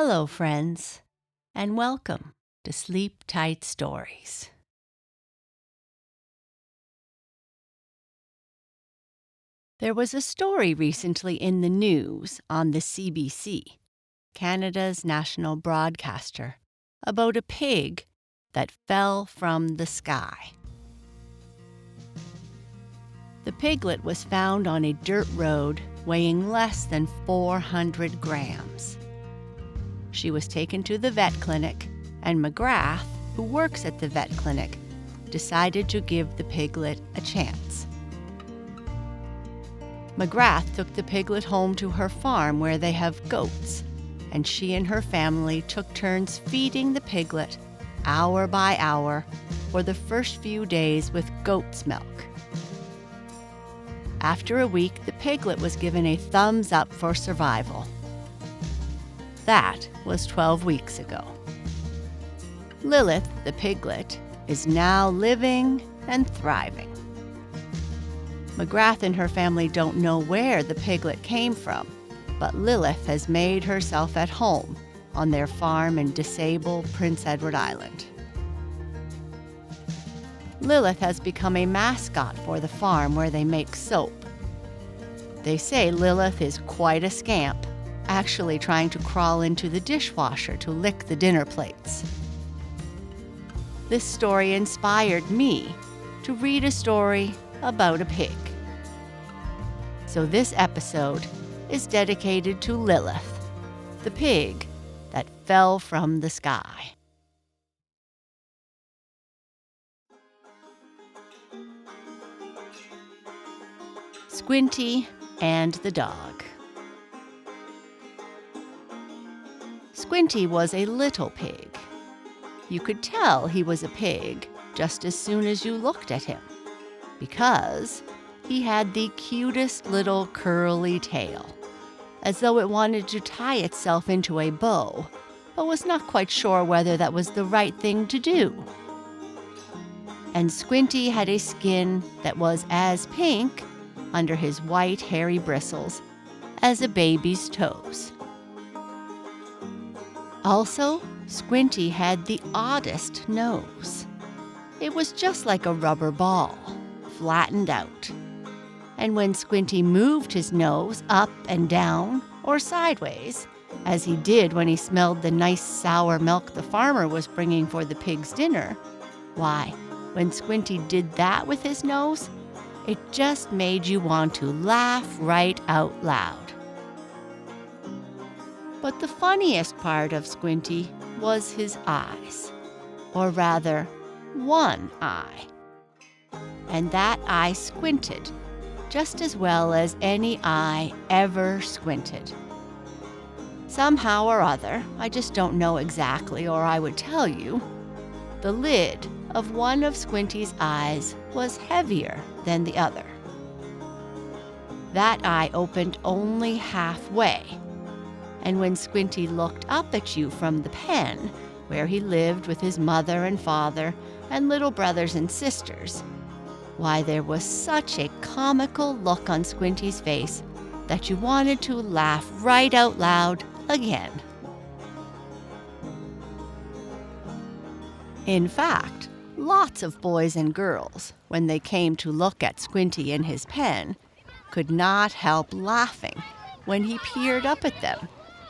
Hello, friends, and welcome to Sleep Tight Stories. There was a story recently in the news on the CBC, Canada's national broadcaster, about a pig that fell from the sky. The piglet was found on a dirt road weighing less than 400 grams. She was taken to the vet clinic, and McGrath, who works at the vet clinic, decided to give the piglet a chance. McGrath took the piglet home to her farm where they have goats, and she and her family took turns feeding the piglet hour by hour for the first few days with goat's milk. After a week, the piglet was given a thumbs up for survival. That was 12 weeks ago. Lilith, the piglet, is now living and thriving. McGrath and her family don't know where the piglet came from, but Lilith has made herself at home on their farm in DeSable, Prince Edward Island. Lilith has become a mascot for the farm where they make soap. They say Lilith is quite a scamp, actually trying to crawl into the dishwasher to lick the dinner plates. This story inspired me to read a story about a pig. So this episode is dedicated to Lilith, the pig that fell from the sky. Squinty and the Dog. Squinty was a little pig. You could tell he was a pig just as soon as you looked at him, because he had the cutest little curly tail, as though it wanted to tie itself into a bow, but was not quite sure whether that was the right thing to do. And Squinty had a skin that was as pink under his white hairy bristles as a baby's toes. Also, Squinty had the oddest nose. It was just like a rubber ball, flattened out. And when Squinty moved his nose up and down or sideways, as he did when he smelled the nice sour milk the farmer was bringing for the pig's dinner, why, when Squinty did that with his nose, it just made you want to laugh right out loud. But the funniest part of Squinty was his eyes, or rather, one eye. And that eye squinted just as well as any eye ever squinted. Somehow or other, I just don't know exactly, or I would tell you, the lid of one of Squinty's eyes was heavier than the other. That eye opened only halfway, and when Squinty looked up at you from the pen, where he lived with his mother and father and little brothers and sisters, why, there was such a comical look on Squinty's face that you wanted to laugh right out loud again. In fact, lots of boys and girls, when they came to look at Squinty in his pen, could not help laughing when he peered up at them,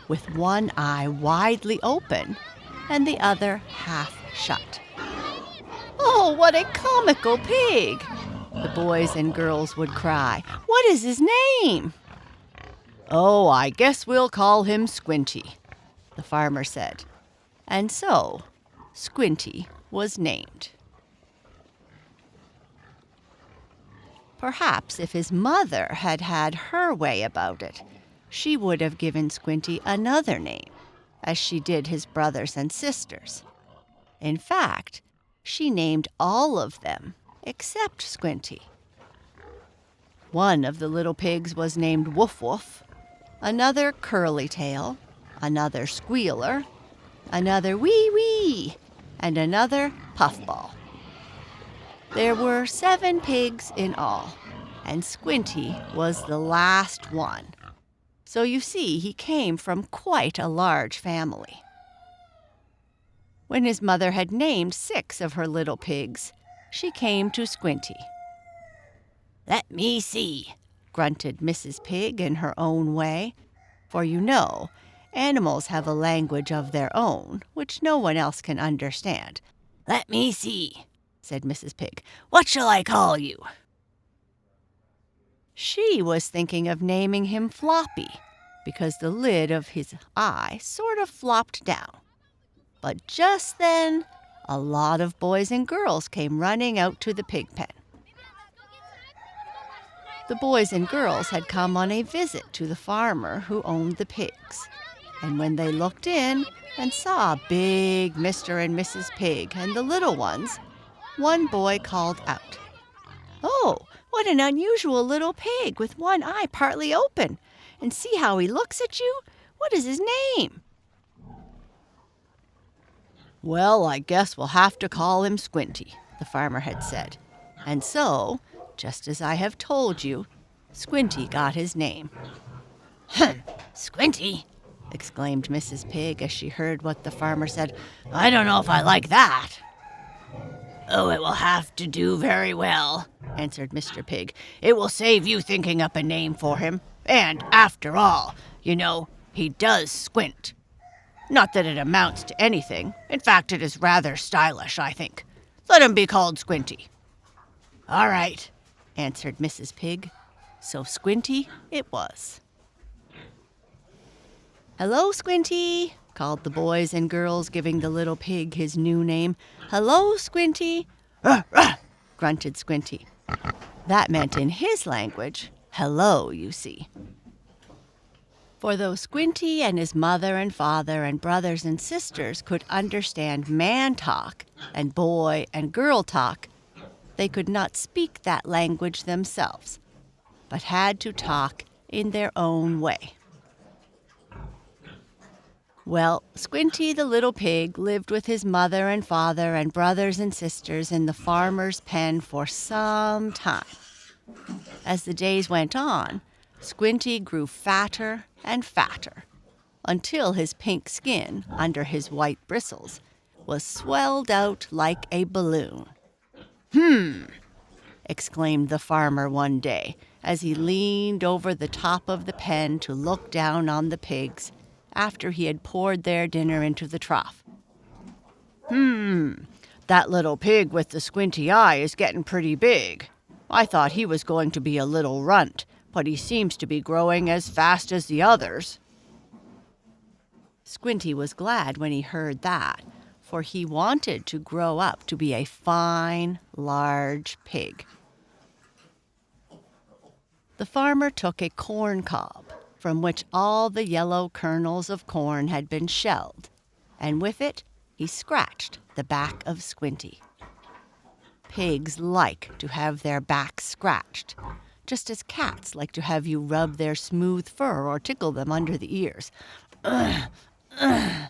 with one eye widely open and the other half shut. "Oh, what a comical pig!" the boys and girls would cry. "What is his name?" "Oh, I guess we'll call him Squinty," the farmer said. And so, Squinty was named. Perhaps if his mother had had her way about it, she would have given Squinty another name, as she did his brothers and sisters. In fact, she named all of them except Squinty. One of the little pigs was named Woof Woof, another Curly Tail, another Squealer, another Wee Wee, and another Puffball. There were 7 pigs in all, and Squinty was the last one. So you see, he came from quite a large family. When his mother had named 6 of her little pigs, she came to Squinty. "Let me see," grunted Mrs. Pig in her own way, for you know, animals have a language of their own, which no one else can understand. "Let me see," said Mrs. Pig. "What shall I call you?" She was thinking of naming him Floppy, because the lid of his eye sort of flopped down. But just then, a lot of boys and girls came running out to the pig pen. The boys and girls had come on a visit to the farmer who owned the pigs. And when they looked in and saw big Mr. and Mrs. Pig and the little ones, one boy called out, "Oh, what an unusual little pig with one eye partly open! And see how he looks at you! What is his name?" "Well, I guess we'll have to call him Squinty," the farmer had said. And so, just as I have told you, Squinty got his name. "Squinty!" exclaimed Mrs. Pig as she heard what the farmer said. "I don't know if I like that." "Oh, it will have to do very well," answered Mr. Pig. "It will save you thinking up a name for him. And, after all, you know, he does squint. Not that it amounts to anything. In fact, it is rather stylish, I think. Let him be called Squinty." "All right," answered Mrs. Pig. So Squinty it was. "Hello, Squinty," called the boys and girls, giving the little pig his new name. "Hello, Squinty." "Ruh, ruh," grunted Squinty. That meant in his language, hello, you see. For though Squinty and his mother and father and brothers and sisters could understand man talk and boy and girl talk, they could not speak that language themselves, but had to talk in their own way. Well, Squinty the little pig lived with his mother and father and brothers and sisters in the farmer's pen for some time. As the days went on, Squinty grew fatter and fatter, until his pink skin, under his white bristles, was swelled out like a balloon. Exclaimed the farmer one day, as he leaned over the top of the pen to look down on the pigs after he had poured their dinner into the trough. That little pig with the squinty eye is getting pretty big. I thought he was going to be a little runt, but he seems to be growing as fast as the others." Squinty was glad when he heard that, for he wanted to grow up to be a fine, large pig. The farmer took a corn cob, from which all the yellow kernels of corn had been shelled, and with it he scratched the back of Squinty. Pigs like to have their backs scratched, just as cats like to have you rub their smooth fur or tickle them under the ears. "Ugh, ugh,"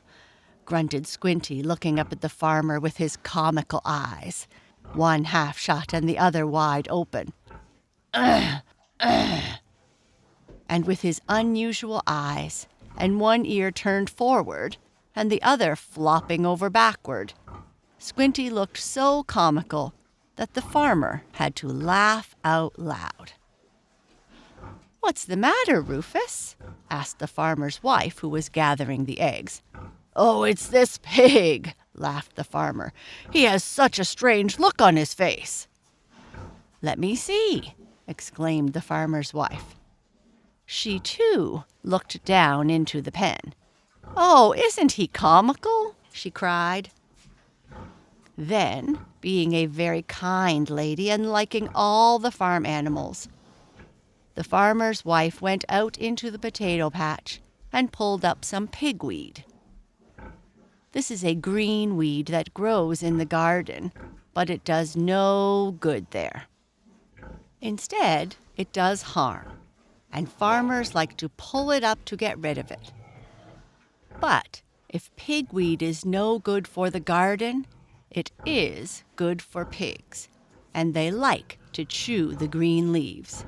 grunted Squinty, looking up at the farmer with his comical eyes, one half shut and the other wide open. "Ugh, ugh." And with his unusual eyes, and one ear turned forward, and the other flopping over backward, Squinty looked so comical that the farmer had to laugh out loud. "What's the matter, Rufus?" asked the farmer's wife, who was gathering the eggs. "Oh, it's this pig," laughed the farmer. "He has such a strange look on his face." "Let me see," exclaimed the farmer's wife. She, too, looked down into the pen. "Oh, isn't he comical?" she cried. Then, being a very kind lady and liking all the farm animals, the farmer's wife went out into the potato patch and pulled up some pigweed. This is a green weed that grows in the garden, but it does no good there. Instead, it does harm, and farmers like to pull it up to get rid of it. But if pigweed is no good for the garden, it is good for pigs, and they like to chew the green leaves.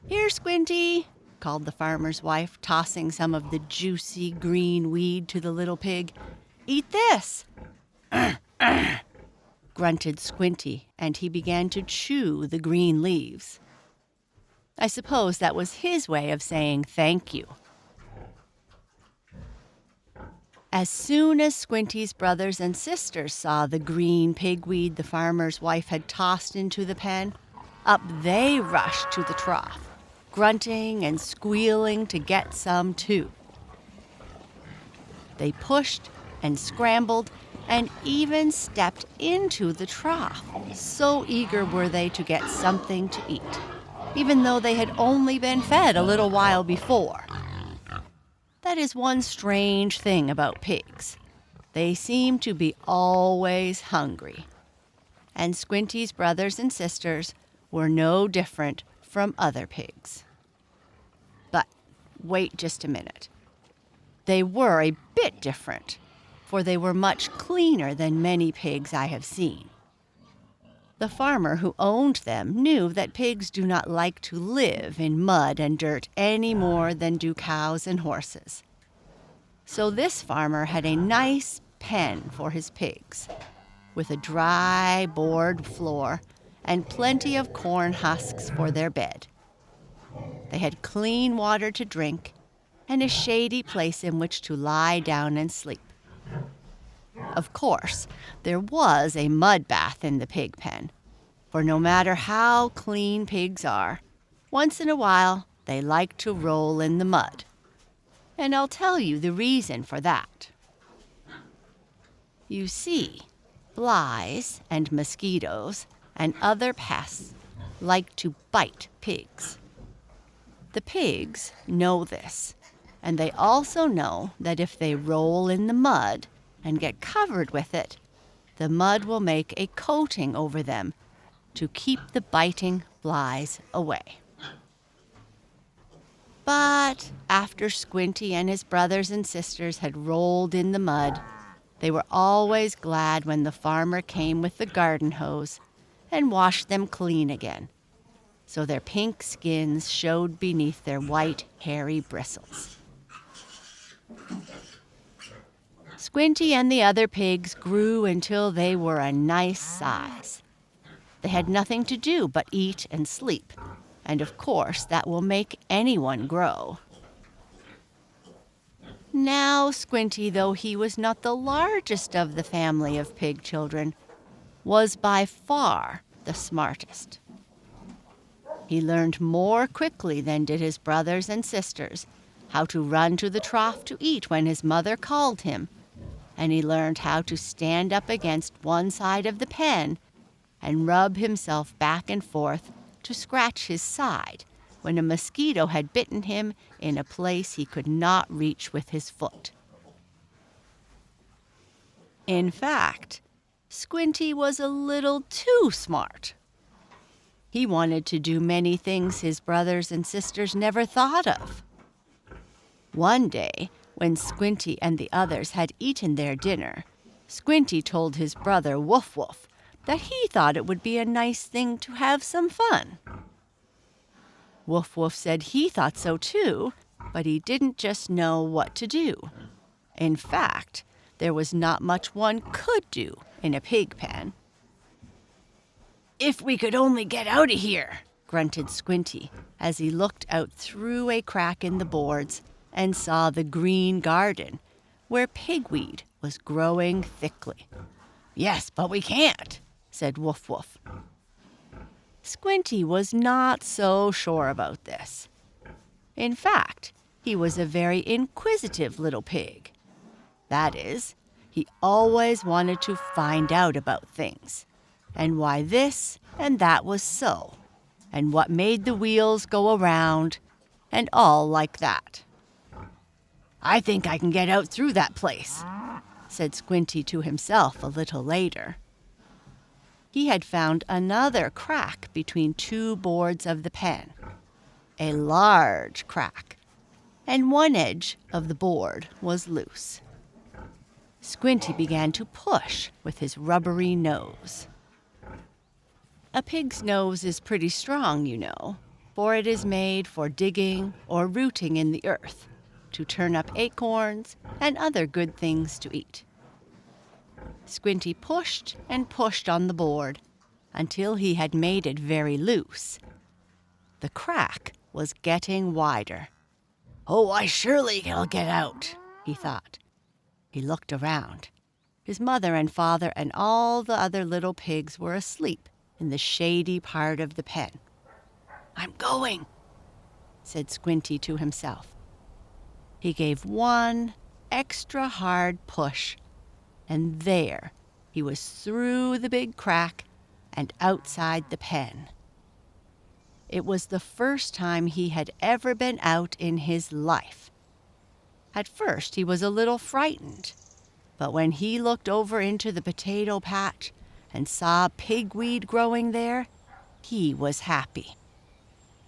"Here, Squinty," called the farmer's wife, tossing some of the juicy green weed to the little pig. "Eat this!" grunted Squinty, and he began to chew the green leaves. I suppose that was his way of saying thank you. As soon as Squinty's brothers and sisters saw the green pigweed the farmer's wife had tossed into the pen, up they rushed to the trough, grunting and squealing to get some too. They pushed and scrambled and even stepped into the trough. So eager were they to get something to eat, even though they had only been fed a little while before. That is one strange thing about pigs. They seem to be always hungry. And Squinty's brothers and sisters were no different from other pigs. But wait just a minute. They were a bit different, for they were much cleaner than many pigs I have seen. The farmer who owned them knew that pigs do not like to live in mud and dirt any more than do cows and horses. So this farmer had a nice pen for his pigs, with a dry board floor and plenty of corn husks for their bed. They had clean water to drink and a shady place in which to lie down and sleep. Of course, there was a mud bath in the pig pen, for no matter how clean pigs are, once in a while they like to roll in the mud. And I'll tell you the reason for that. You see, flies and mosquitoes and other pests like to bite pigs. The pigs know this, and they also know that if they roll in the mud and get covered with it, the mud will make a coating over them to keep the biting flies away. But after Squinty and his brothers and sisters had rolled in the mud, they were always glad when the farmer came with the garden hose and washed them clean again, so their pink skins showed beneath their white, hairy bristles. Squinty and the other pigs grew until they were a nice size. They had nothing to do but eat and sleep, and of course that will make anyone grow. Now Squinty, though he was not the largest of the family of pig children, was by far the smartest. He learned more quickly than did his brothers and sisters how to run to the trough to eat when his mother called him, and he learned how to stand up against one side of the pen and rub himself back and forth to scratch his side when a mosquito had bitten him in a place he could not reach with his foot. In fact, Squinty was a little too smart. He wanted to do many things his brothers and sisters never thought of. One day, when Squinty and the others had eaten their dinner, Squinty told his brother Woof Woof that he thought it would be a nice thing to have some fun. Woof Woof said he thought so too, but he didn't just know what to do. In fact, there was not much one could do in a pig pen. "If we could only get out of here," grunted Squinty as he looked out through a crack in the boards and saw the green garden where pigweed was growing thickly. "Yes, but we can't," said Woof Woof. Squinty was not so sure about this. In fact, he was a very inquisitive little pig. That is, he always wanted to find out about things, and why this and that was so, and what made the wheels go around, and all like that. "I think I can get out through that place," said Squinty to himself a little later. He had found another crack between two boards of the pen, a large crack, and one edge of the board was loose. Squinty began to push with his rubbery nose. A pig's nose is pretty strong, you know, for it is made for digging or rooting in the earth, to turn up acorns and other good things to eat. Squinty pushed and pushed on the board until he had made it very loose. The crack was getting wider. "Oh, I surely will get out," he thought. He looked around. His mother and father and all the other little pigs were asleep in the shady part of the pen. "I'm going," said Squinty to himself. He gave one extra hard push, and there he was through the big crack and outside the pen. It was the first time he had ever been out in his life. At first he was a little frightened, but when he looked over into the potato patch and saw pigweed growing there, he was happy.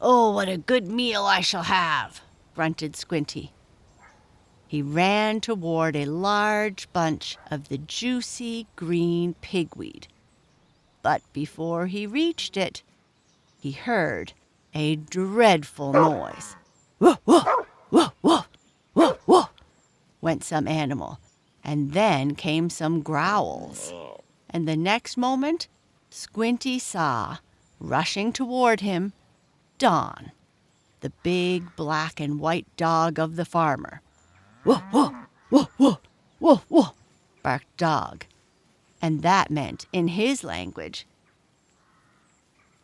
"Oh, what a good meal I shall have," grunted Squinty. He ran toward a large bunch of the juicy green pigweed. But before he reached it, he heard a dreadful noise. "Woof, woof, woof, woof, woof, woof," went some animal, and then came some growls. And the next moment, Squinty saw, rushing toward him, Don, the big black and white dog of the farmer. "Woof, woof, woof, woof, woof, woof," barked Dog. And that meant, in his language,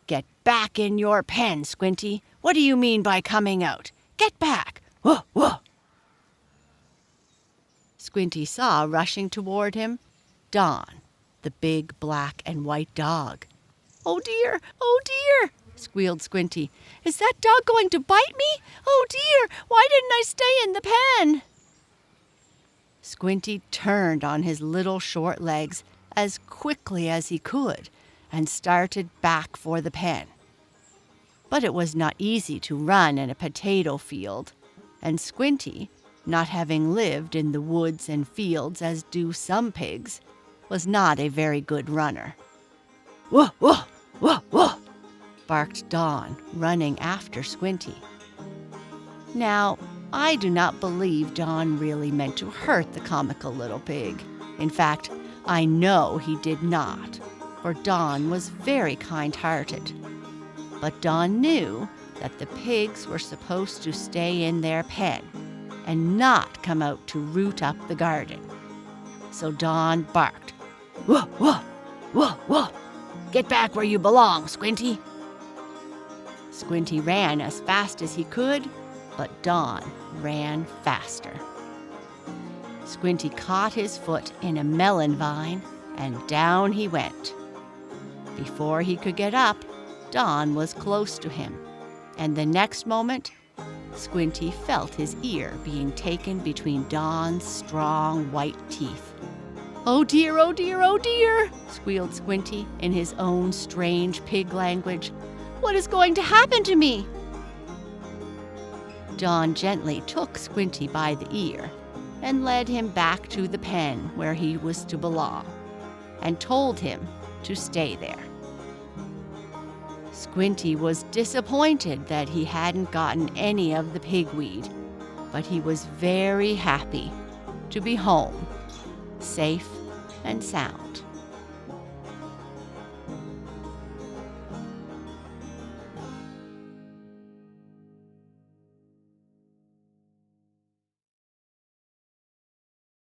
"Get back in your pen, Squinty. What do you mean by coming out? Get back! Woof, woof." Squinty saw, rushing toward him, Don, the big black and white dog. "Oh dear! Oh dear!" squealed Squinty. "Is that dog going to bite me? Oh dear! Why didn't I stay in the pen?" Squinty turned on his little short legs as quickly as he could and started back for the pen. But it was not easy to run in a potato field, and Squinty, not having lived in the woods and fields as do some pigs, was not a very good runner. "Woof, woof, woof, woof," barked Don, running after Squinty. Now, I do not believe Don really meant to hurt the comical little pig. In fact, I know he did not, for Don was very kind-hearted. But Don knew that the pigs were supposed to stay in their pen and not come out to root up the garden. So Don barked, "Woof, woof, woof, woof. Get back where you belong, Squinty." Squinty ran as fast as he could, but Don ran faster. Squinty caught his foot in a melon vine, and down he went. Before he could get up, Don was close to him, and the next moment, Squinty felt his ear being taken between Don's strong white teeth. "Oh dear, oh dear, oh dear," squealed Squinty in his own strange pig language. "What is going to happen to me?" Don gently took Squinty by the ear and led him back to the pen where he was to belong, and told him to stay there. Squinty was disappointed that he hadn't gotten any of the pigweed, but he was very happy to be home, safe and sound.